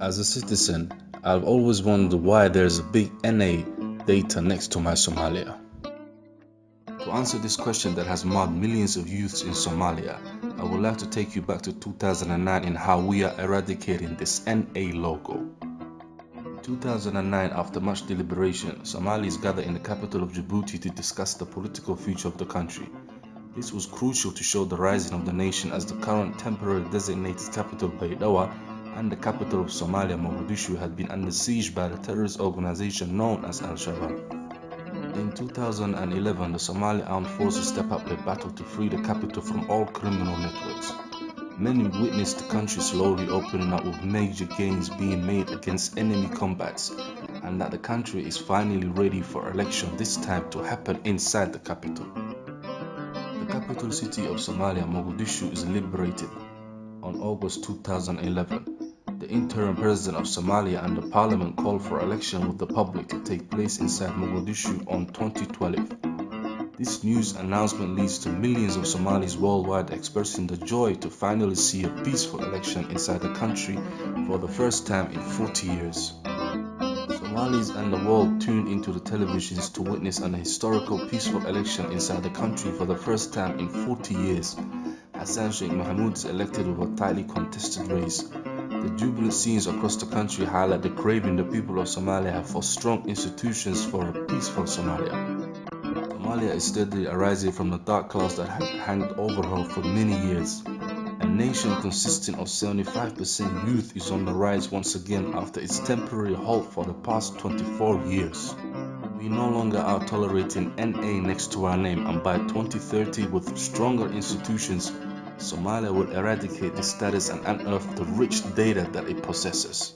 As a citizen, I've always wondered why there's a big NA data next to my Somalia. To answer this question that has marred millions of youths in Somalia, I would like to take you back to 2009 and how we are eradicating this NA logo. In 2009, after much deliberation, Somalis gathered in the capital of Djibouti to discuss the political future of the country. This was crucial to show the rising of the nation, as the current temporary designated capital Beirut and the capital of Somalia, Mogadishu, had been under siege by the terrorist organization known as Al-Shabaab. In 2011, the Somali armed forces stepped up their battle to free the capital from all criminal networks. Many witnessed the country slowly opening up, with major gains being made against enemy combats, and that the country is finally ready for election, this time to happen inside the capital. The capital city of Somalia, Mogadishu, is liberated on August 2011. The interim president of Somalia and the parliament called for election with the public to take place inside Mogadishu on 2012. This news announcement leads to millions of Somalis worldwide expressing the joy to finally see a peaceful election inside the country for the first time in 40 years. Somalis and the world tuned into the televisions to witness an historical peaceful election inside the country for the first time in 40 years. Hassan Sheikh Mohamud is elected with a tightly contested race. The jubilant scenes across the country highlight the craving the people of Somalia have for strong institutions for a peaceful Somalia. Somalia is steadily arising from the dark clouds that have hanged over her for many years. A nation consisting of 75% youth is on the rise once again after its temporary halt for the past 24 years. We no longer are tolerating NA next to our name, and by 2030, with stronger institutions, Somalia will eradicate this status and unearth the rich data that it possesses.